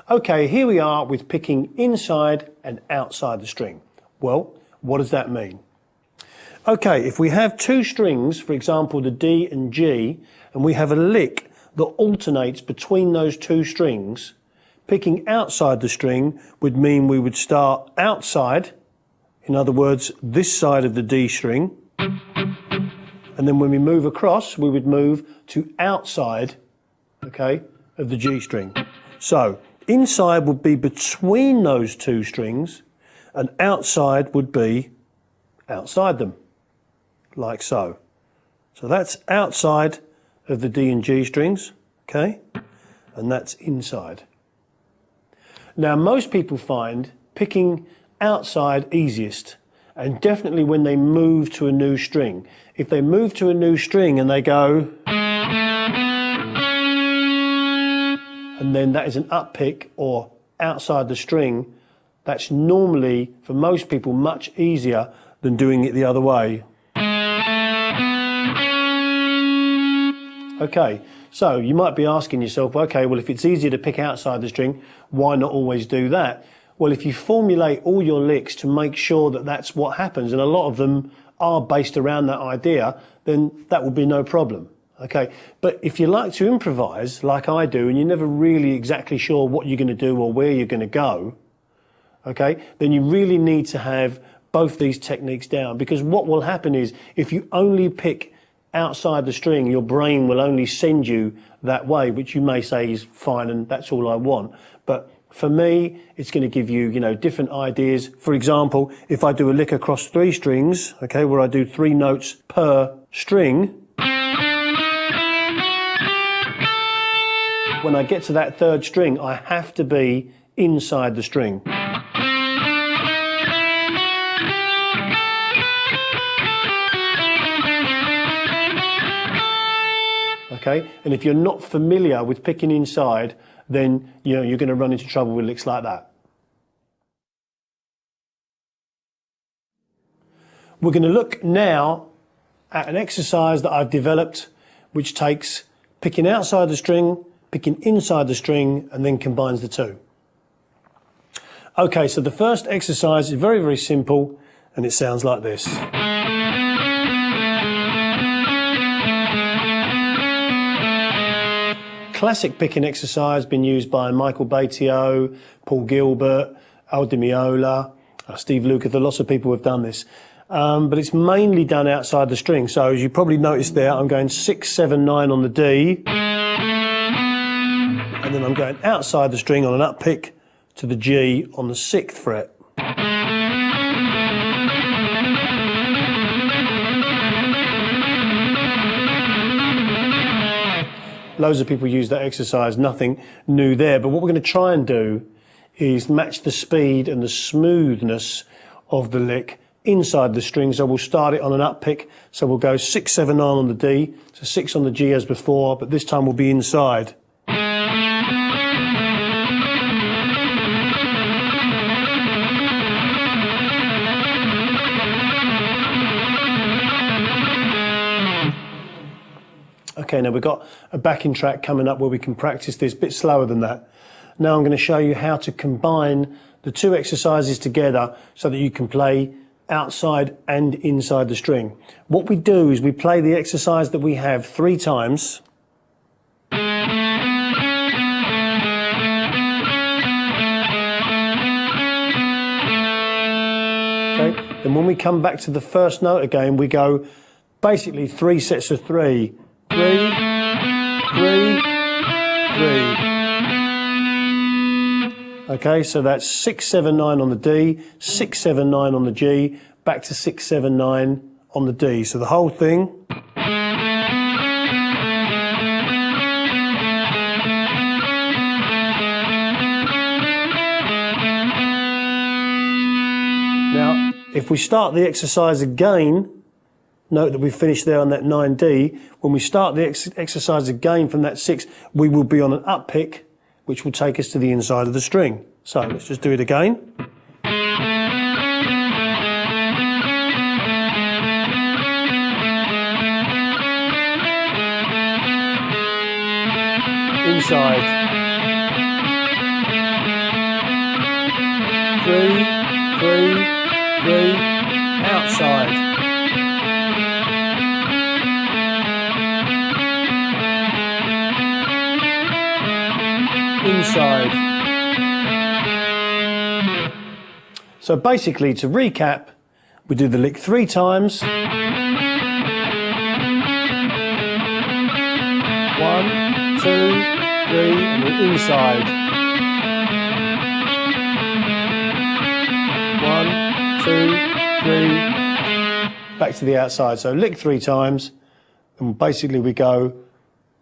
Okay, here we are with picking inside and outside the string. Well, what does that mean? Okay, if we have two strings, for example, the D and G, and we have a lick that alternates between those two strings, picking outside the string would mean we would start outside, in other words, this side of the D string, and then when we move across, we would move to outside, okay, of the G string. So, inside would be between those two strings, and outside would be outside them, like so. So that's outside of the D and G strings, okay, and that's inside. Now, most people find picking outside easiest, and definitely when they move to a new string. If they move to a new string and they go, and then that is an up pick or outside the string, that's normally, for most people, much easier than doing it the other way. Okay, so you might be asking yourself, okay, well, if it's easier to pick outside the string, why not always do that? Well, if you formulate all your licks to make sure that that's what happens, and a lot of them are based around that idea, then that will be no problem. Okay, but if you like to improvise, like I do, and you're never really exactly sure what you're going to do or where you're going to go, okay, then you really need to have both these techniques down, because what will happen is if you only pick outside the string, your brain will only send you that way, which you may say is fine and that's all I want. But for me, it's going to give you, different ideas. For example, if I do a lick across three strings, okay, where I do 3 notes per string, when I get to that third string, I have to be inside the string. Okay, and if you're not familiar with picking inside, then you're going to run into trouble with licks like that. We're going to look now at an exercise that I've developed, which takes picking outside the string, picking inside the string, and then combines the two. Okay, so the first exercise is very, very simple, and it sounds like this. Classic picking exercise, been used by Michael Batio, Paul Gilbert, Al Di Meola, Steve Lukather. Lots of people have done this, but it's mainly done outside the string. So as you probably noticed there, I'm going 6, 7, 9 on the D, and then I'm going outside the string on an up pick to the G on the 6th fret. Loads of people use that exercise, nothing new there. But what we're going to try and do is match the speed and the smoothness of the lick inside the string. So we'll start it on an up pick. So we'll go 6, 7, 9 on the D, so 6 on the G as before, but this time we'll be inside. Okay, now we've got a backing track coming up where we can practice this a bit slower than that. Now I'm going to show you how to combine the two exercises together so that you can play outside and inside the string. What we do is we play the exercise that we have 3 times. Okay, then when we come back to the first note again, we go basically 3 sets of 3. 3, 3, 3. Okay, so that's 6, 7, 9 on the D, 6, 7, 9 on the G, back to 6, 7, 9 on the D. So the whole thing. Now, if we start the exercise again, note that we've finished there on that 9D. When we start the exercise again from that 6, we will be on an up pick, which will take us to the inside of the string. So let's just do it again. Inside. 3, 3, 3, outside. Inside. So basically, to recap, we do the lick 3 times. 1, 2, 3, and we're inside. 1, 2, 3, back to the outside. So lick 3 times, and basically we go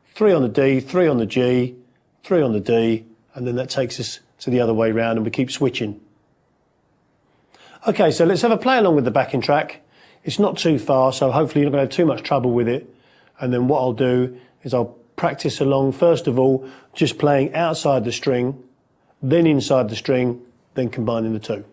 3 on the D, 3 on the G, 3 on the D, and then that takes us to the other way round, and we keep switching. Okay, so let's have a play along with the backing track. It's not too far, so hopefully you're not going to have too much trouble with it. And then what I'll do is I'll practice along, first of all, just playing outside the string, then inside the string, then combining the two.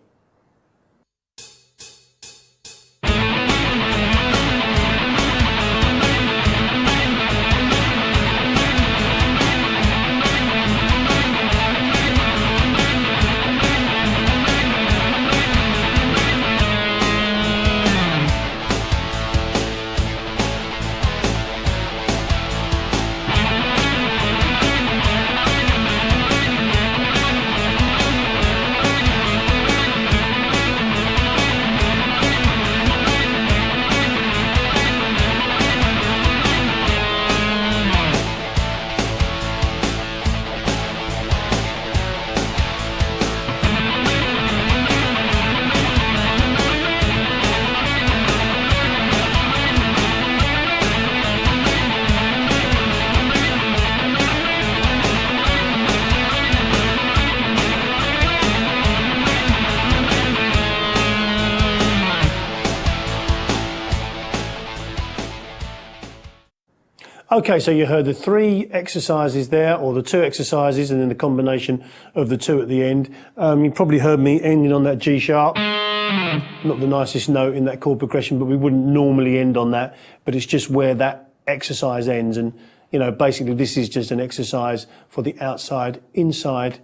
Okay, so you heard the 3 exercises there, or the 2 exercises, and then the combination of the 2 at the end. You probably heard me ending on that G sharp. Not the nicest note in that chord progression, but we wouldn't normally end on that. But it's just where that exercise ends. And, you know, basically this is just an exercise for the outside, inside,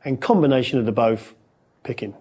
and combination of the both picking.